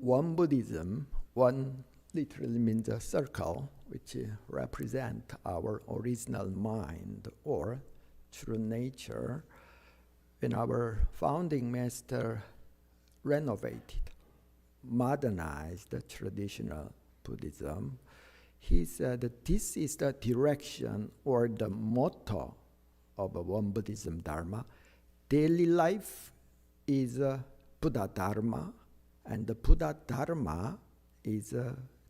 one Buddhism, one literally means a circle, which represent our original mind or true nature. When our founding master renovated, modernized the traditional Buddhism, he said that this is the direction or the motto of one Buddhism Dharma. Daily life is Buddha Dharma, and the Buddha Dharma is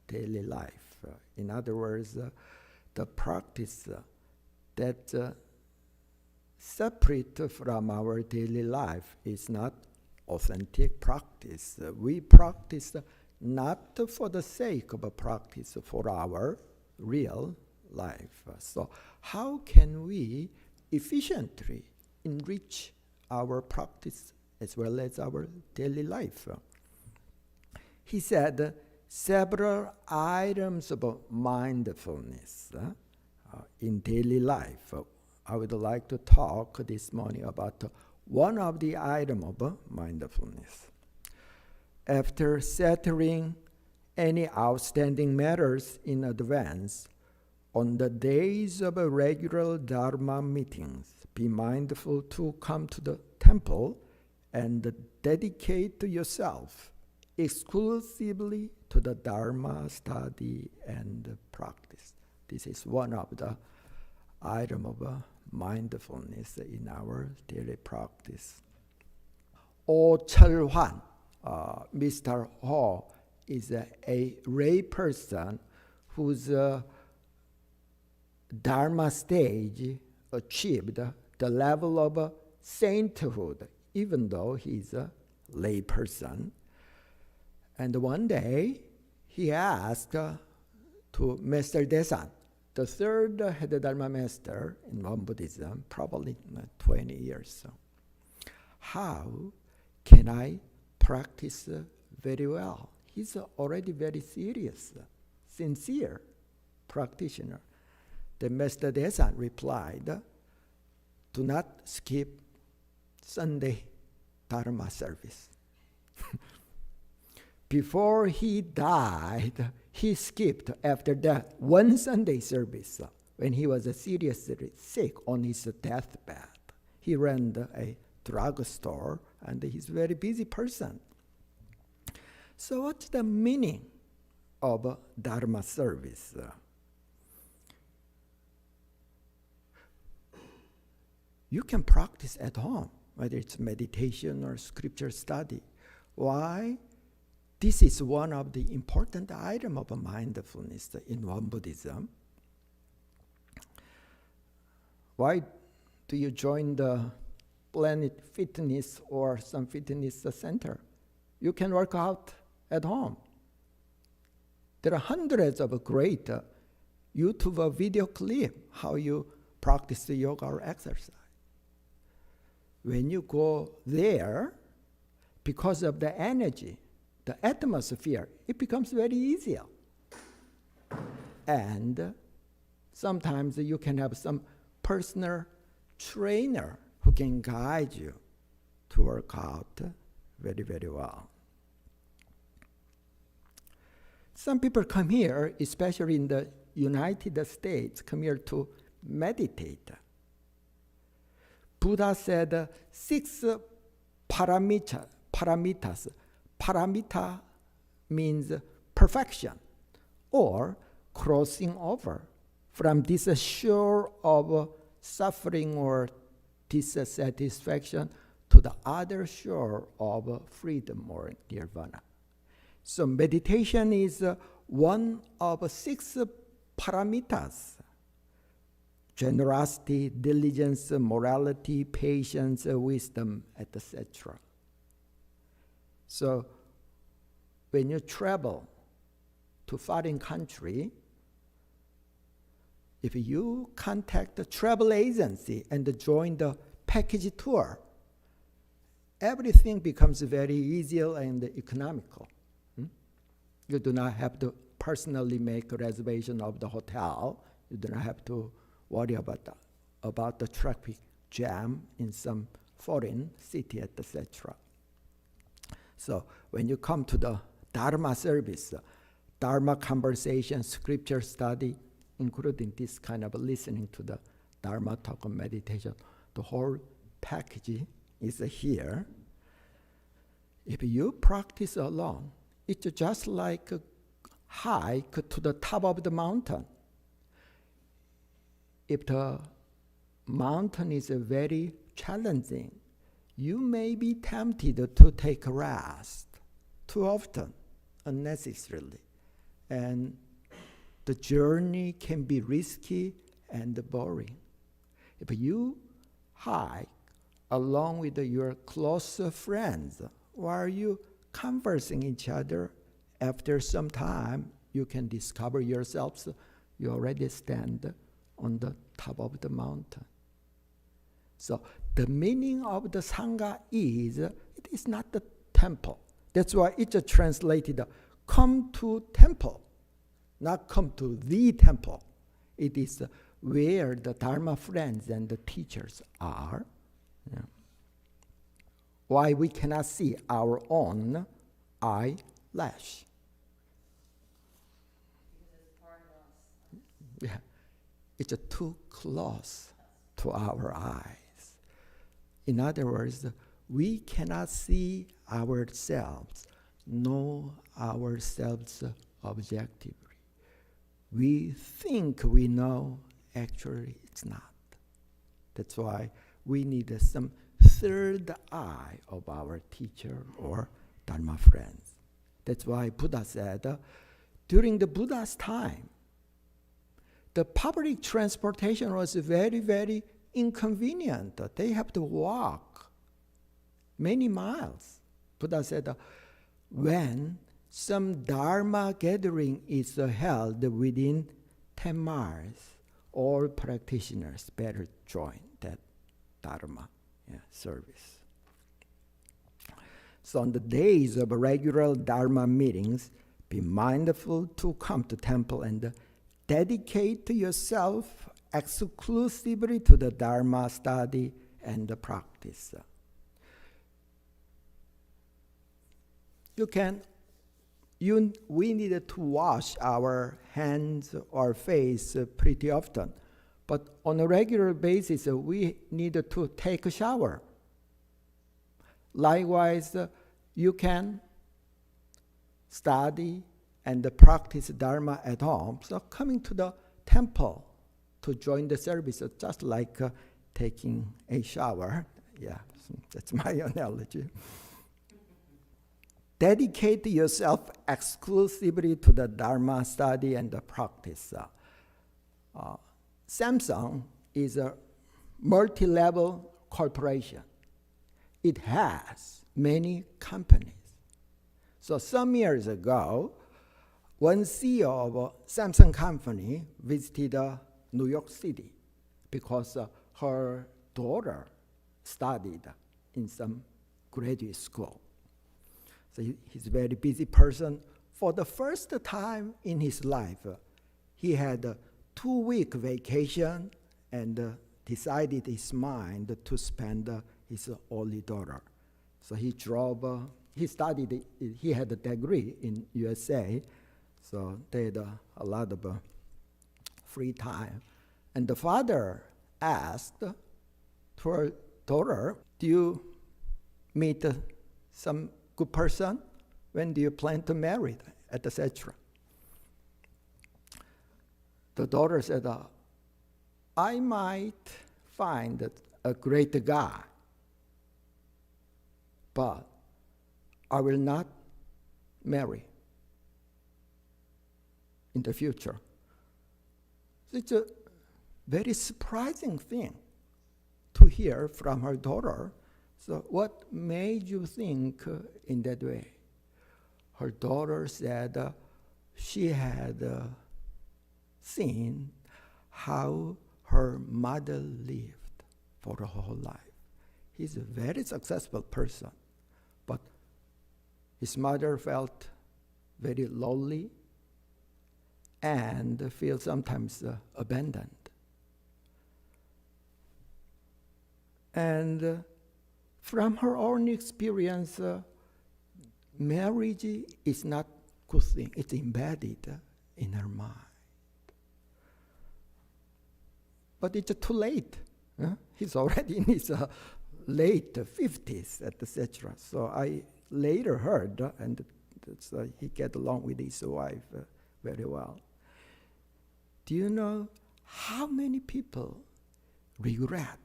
daily life. In other words, the practice that separate from our daily life is not authentic practice. We practice not for the sake of a practice, for our real life. So how can we efficiently enrich our practice as well as our daily life? He said several items of mindfulness in daily life. I would like to talk this morning about one of the items of mindfulness. After settling any outstanding matters in advance, on the days of regular Dharma meetings, be mindful to come to the temple and dedicate yourself exclusively to the Dharma study and practice. This is one of the items of mindfulness in our daily practice. Oh Chul-hwan, Mr. Ho is a lay person whose Dharma stage achieved the level of sainthood, even though he's a lay person. And one day, he asked to Master Desan, the third head Dharma master in Won Buddhism, probably 20 years. How can I practice very well? He's already very serious, sincere practitioner. The Master Desan replied, do not skip Sunday Dharma service. Before he died, he skipped after that one Sunday service when he was seriously sick on his deathbed. He ran a drugstore and he's a very busy person. So what's the meaning of Dharma service? You can practice at home, whether it's meditation or scripture study. Why? This is one of the important items of mindfulness in Won Buddhism. Why do you join the Planet Fitness or some fitness center? You can work out at home. There are hundreds of great YouTube video clips how you practice the yoga or exercise. When you go there, because of the energy, the atmosphere, it becomes very easier. And sometimes you can have some personal trainer who can guide you to work out very, very well. Some people come here, especially in the United States, come here to meditate. Buddha said 6 paramitas. Paramita means perfection or crossing over from this shore of suffering or dissatisfaction to the other shore of freedom or nirvana. So meditation is one of 6 paramitas: generosity, diligence, morality, patience, wisdom, etc. So when you travel to foreign country, if you contact the travel agency and join the package tour, everything becomes very easy and economical. You do not have to personally make a reservation of the hotel. You do not have to worry about the traffic jam in some foreign city, etc. So when you come to the Dharma service, Dharma conversation, scripture study, including this kind of listening to the Dharma talk and meditation. The whole package is here. If you practice alone, it's just like a hike to the top of the mountain. If the mountain is very challenging, you may be tempted to take a rest too often, unnecessarily. And the journey can be risky and boring. If you hike along with your close friends, while you conversing each other, after some time, you can discover yourselves, you already stand on the top of the mountain. So the meaning of the Sangha is, it is not the temple. That's why it's translated, come to temple, not come to the temple. It is where the Dharma friends and the teachers are. Yeah. Why we cannot see our own eyelash. Because it's part of us. Yeah. It's too close to our eyes. In other words, we cannot see ourselves, know ourselves objectively. We think we know, actually it's not. That's why we need some third eye of our teacher or Dharma friends. That's why Buddha said, during the Buddha's time, the public transportation was very, very inconvenient. They have to walk many miles. Buddha said, when some Dharma gathering is held within 10 miles, all practitioners better join that Dharma service. So on the days of regular Dharma meetings, be mindful to come to temple and dedicate yourself exclusively to the Dharma study and the practice. We need to wash our hands or face pretty often, but on a regular basis, we need to take a shower. Likewise, you can study and practice Dharma at home. So coming to the temple to join the service is just like taking a shower. Yeah, that's my analogy. Dedicate yourself exclusively to the Dharma study and the practice. Samsung is a multi-level corporation. It has many companies. So some years ago, one CEO of a Samsung company visited New York City because her daughter studied in some graduate school. So he's a very busy person. For the first time in his life, he had a 2-week vacation and decided his mind to spend his only daughter. So he drove, he had a degree in USA, so they had a lot of free time. And the father asked to her daughter, do you meet some good person? When do you plan to marry, etc.? The daughter said, I might find a great guy, but I will not marry in the future. So it's a very surprising thing to hear from her daughter. So what made you think in that way? Her daughter said she had seen how her mother lived for her whole life. He's a very successful person, but his mother felt very lonely and feel sometimes abandoned. And from her own experience, marriage is not good thing. It's embedded in her mind. But it's too late. He's already in his late 50s, etc. So I later heard, and he get along with his wife very well. Do you know how many people regret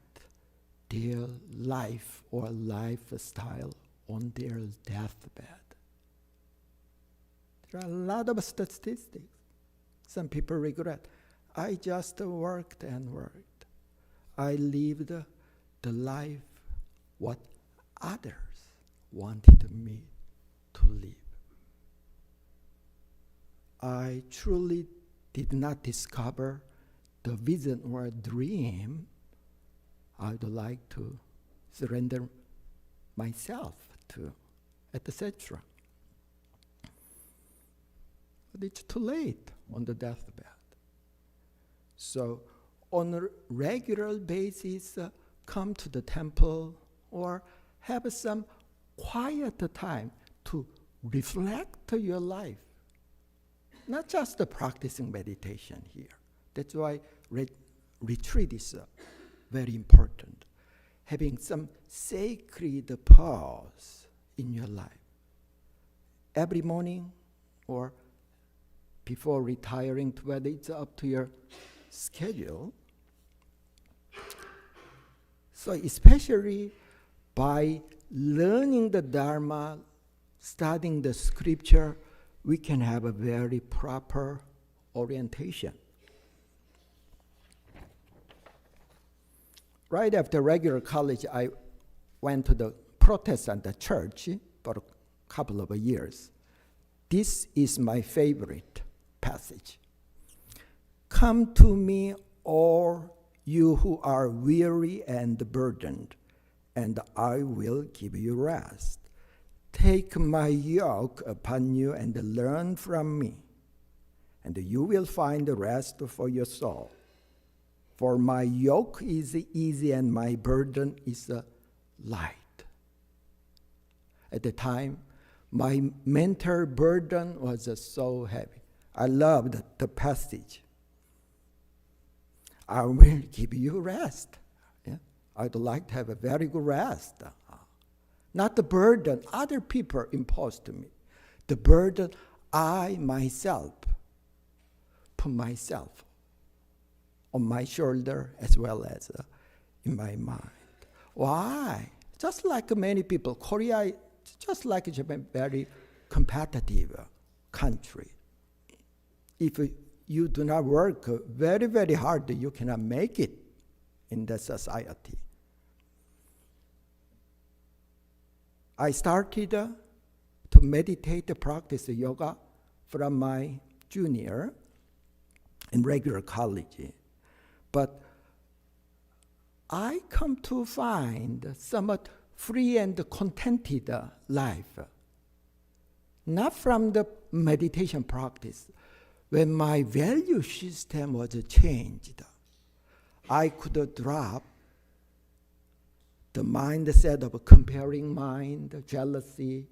their life or lifestyle on their deathbed? There are a lot of statistics. Some people regret. I just worked and worked. I lived the life what others wanted me to live. I truly did not discover the vision or dream I would like to surrender myself to, etc. But it's too late on the deathbed. So on a regular basis, come to the temple or have some quiet time to reflect your life. Not just practicing meditation here. That's why retreat is very important. Having some sacred pause in your life. Every morning or before retiring, whether it's up to your schedule. So especially by learning the Dharma, studying the scripture, we can have a very proper orientation. Right after regular college, I went to the Protestant church for a couple of years. This is my favorite passage. Come to me, all you who are weary and burdened, and I will give you rest. Take my yoke upon you and learn from me, and you will find rest for your soul. For my yoke is easy and my burden is light. At the time, my mental burden was so heavy. I loved the passage. I will give you rest. Yeah? I'd like to have a very good rest. Not the burden other people impose to me. The burden I myself put myself on my shoulder as well as in my mind. Why? Just like many people, Korea, just like Japan, very competitive country. If you do not work very, very hard, you cannot make it in the society. I started to meditate, practice yoga from my junior in regular college. But I come to find somewhat free and contented life, not from the meditation practice. When my value system was changed, I could drop the mindset of comparing mind, jealousy,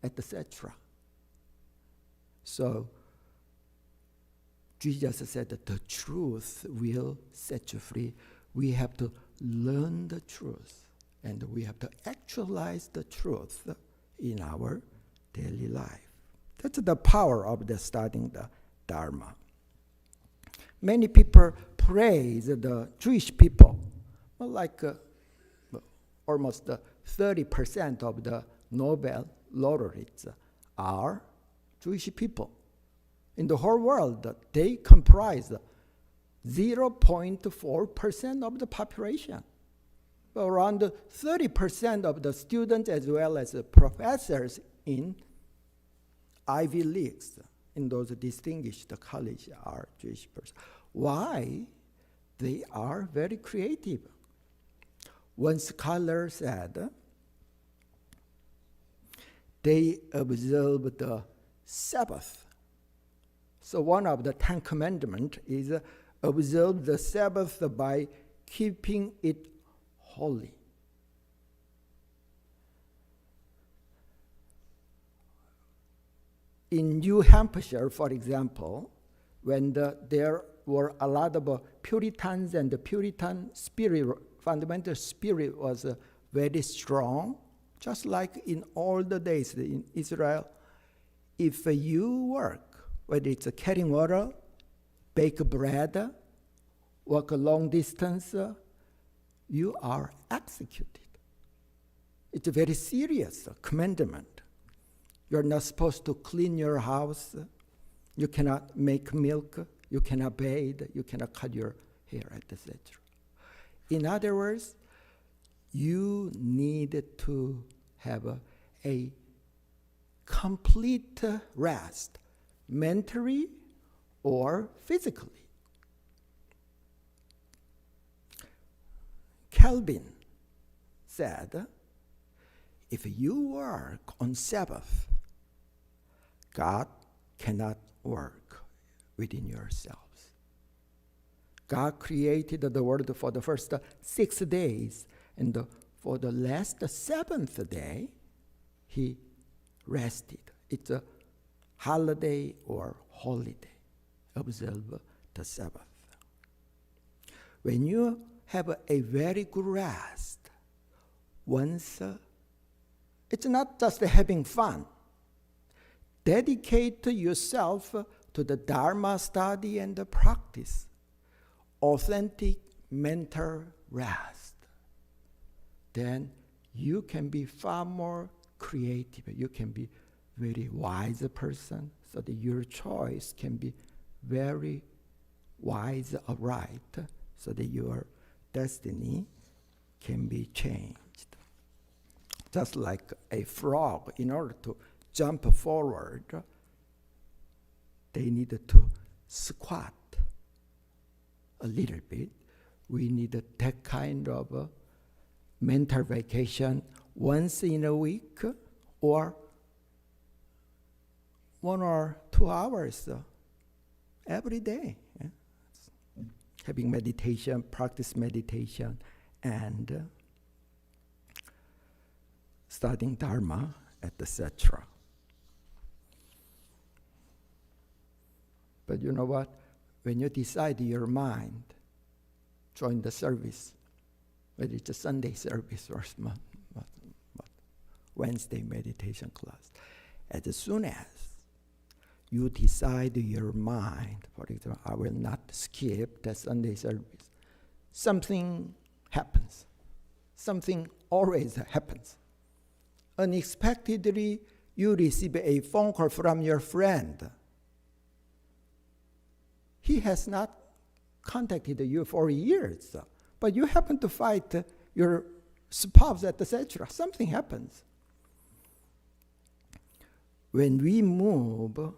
etc. So Jesus said that the truth will set you free. We have to learn the truth, and we have to actualize the truth in our daily life. That's the power of the studying the Dharma. Many people praise the Jewish people, like almost 30% of the Nobel laureates are Jewish people. In the whole world, they comprise 0.4% of the population. Around 30% of the students as well as the professors in Ivy Leagues, in those distinguished colleges, are Jewish persons. Why? They are very creative. One scholar said they observe the Sabbath. So one of the 10 Commandments is observe the Sabbath by keeping it holy. in New Hampshire, for example, when there were a lot of Puritans and the Puritan spirit, fundamental spirit was very strong, just like in all the days in Israel. If you work, whether it's carrying water, bake bread, walk a long distance, you are executed. It's a very serious commandment. You're not supposed to clean your house. You cannot make milk. You cannot bathe. You cannot cut your hair, etc. In other words, you need to have a complete rest, mentally or physically. Calvin said, if you work on Sabbath, God cannot work within yourselves. God created the world for the first 6 days, and for the last 7th day, he rested. It's a holiday or holiday. Observe the Sabbath. When you have a very good rest, once it's not just having fun. Dedicate yourself to the Dharma study and the practice. Authentic mental rest. Then you can be far more creative. You can be very wise person, so that your choice can be very wise, upright, so that your destiny can be changed. Just like a frog, in order to jump forward, they need to squat a little bit. We need that kind of mental vacation once in a week, or 1 or 2 hours every day. Yeah? Having meditation, practice meditation, and studying Dharma, etc. But you know what? When you decide your mind, join the service, whether it's a Sunday service or Wednesday meditation class, as soon as you decide your mind, for example, I will not skip the Sunday service, something happens. Something always happens. Unexpectedly, you receive a phone call from your friend. He has not contacted you for years, but you happen to fight your spouse, etc. Something happens. When we move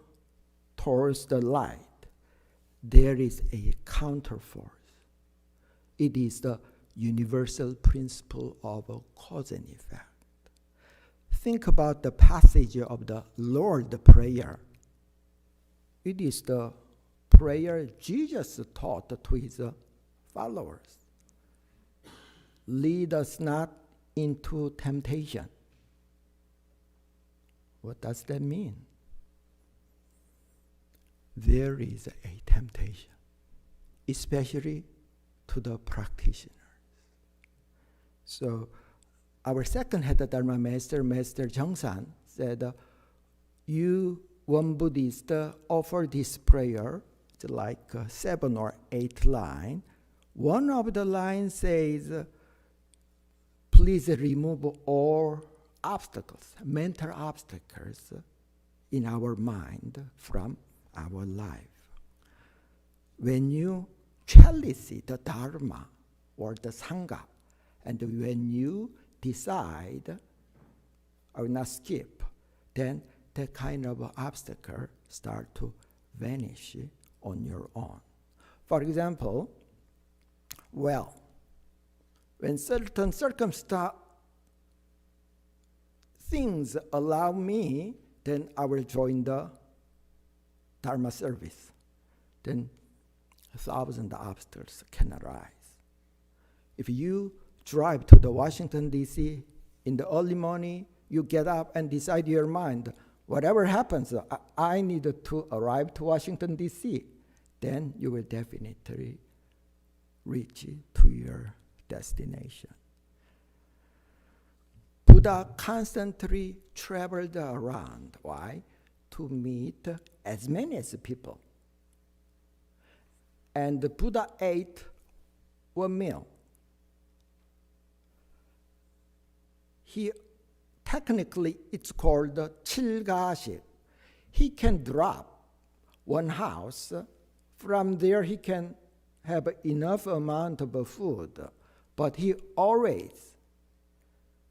towards the light, there is a counterforce. It is the universal principle of cause and effect. Think about the passage of the Lord's Prayer. It is the prayer Jesus taught to his followers. Lead us not into temptation. What does that mean? There is a temptation, especially to the practitioners. So our second head Dharma master, Master Jeongsan, said, you, one Buddhist, offer this prayer. It's like 7 or 8 lines. One of the lines says, please remove all obstacles, mental obstacles in our mind from our life. When you chalice the Dharma or the Sangha, and when you decide, I will not skip, then that kind of obstacle start to vanish on your own. For example, when certain things allow me, then I will join the Dharma service. Then 1,000 obstacles can arise. If you drive to the Washington, D.C. in the early morning, you get up and decide your mind, Whatever happens, I need to arrive to Washington, D.C., then you will definitely reach to your destination. Buddha constantly traveled around. Why? To meet as many as people. And the Buddha ate one meal. Technically, it's called 칠가식. He can drop one house. From there, he can have enough amount of food. But he always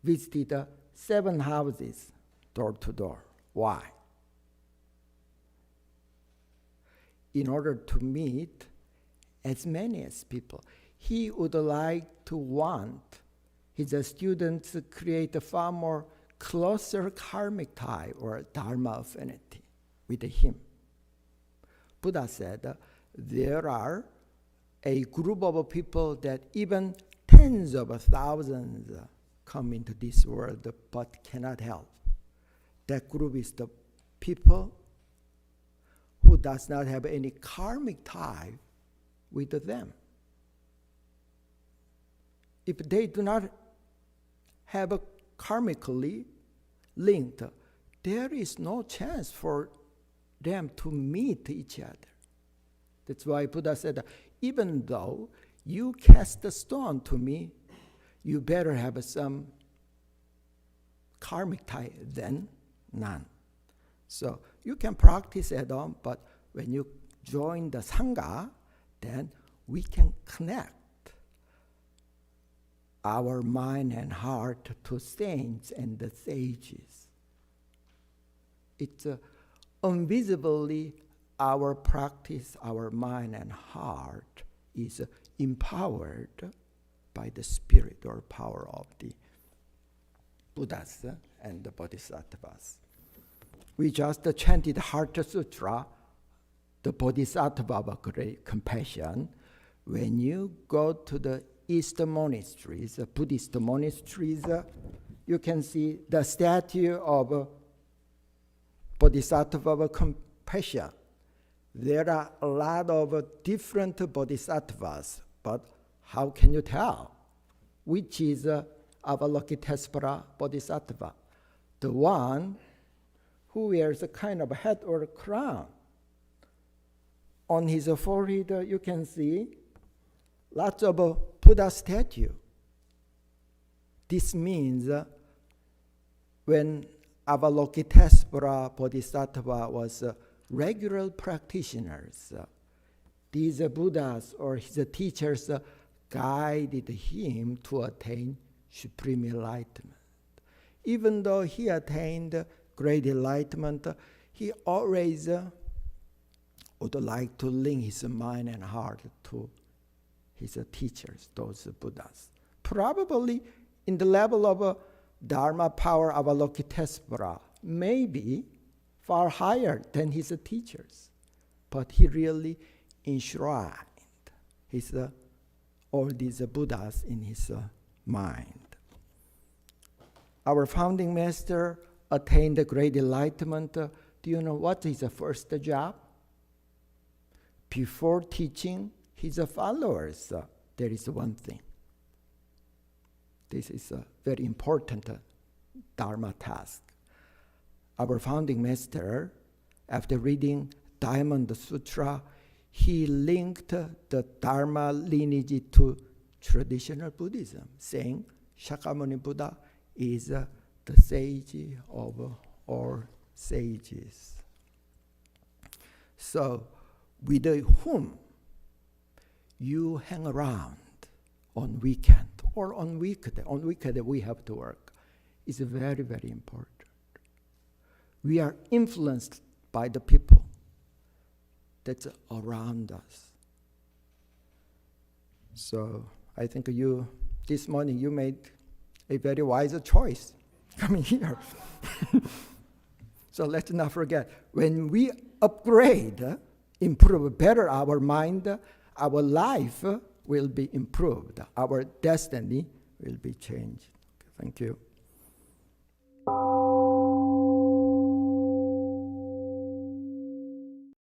visited 7 houses, door to door. Why? In order to meet as many as people. He would like to want his students to create a far more closer karmic tie or Dharma affinity with him. Buddha said, there are a group of people that even tens of thousands come into this world but cannot help. That group is the people who does not have any karmic tie with them. If they do not have a karmically linked, there is no chance for them to meet each other. That's why Buddha said, even though you cast a stone to me, you better have some karmic tie than none. So you can practice at home, but when you join the Sangha, then we can connect our mind and heart to saints and the sages. It's invisibly our practice, our mind and heart is empowered by the spirit or power of the Buddhas and the Bodhisattvas. We just chanted Heart Sutra, the Bodhisattva of great compassion. When you go to the Eastern monasteries, Buddhist monasteries, you can see the statue of Bodhisattva of compassion. There are a lot of different bodhisattvas, but how can you tell which is Avalokitesvara Bodhisattva? The one who wears a kind of hat or a crown. On his forehead, you can see lots of Buddha statue. This means when Avalokitesvara Bodhisattva was regular practitioners, these Buddhas or his teachers guided him to attain supreme enlightenment. Even though he attained great enlightenment, he always would like to link his mind and heart to his teachers, those Buddhas. Probably in the level of Dharma power Avalokitesvara, maybe far higher than his teachers. But he really enshrined all these Buddhas in his mind. Our founding master attained great enlightenment. Do you know what his first job? Before teaching his followers, there is one thing. This is a very important Dharma task. Our founding master, after reading Diamond Sutra, he linked the Dharma lineage to traditional Buddhism, saying Shakyamuni Buddha is the sage of all sages. So, with whom you hang around on weekend or on weekday. On weekday we have to work. It's very, very important. We are influenced by the people that's around us. So I think this morning you made a very wise choice coming here. So let's not forget, when we upgrade, improve better our mind, our life will be improved. Our destiny will be changed. Thank you.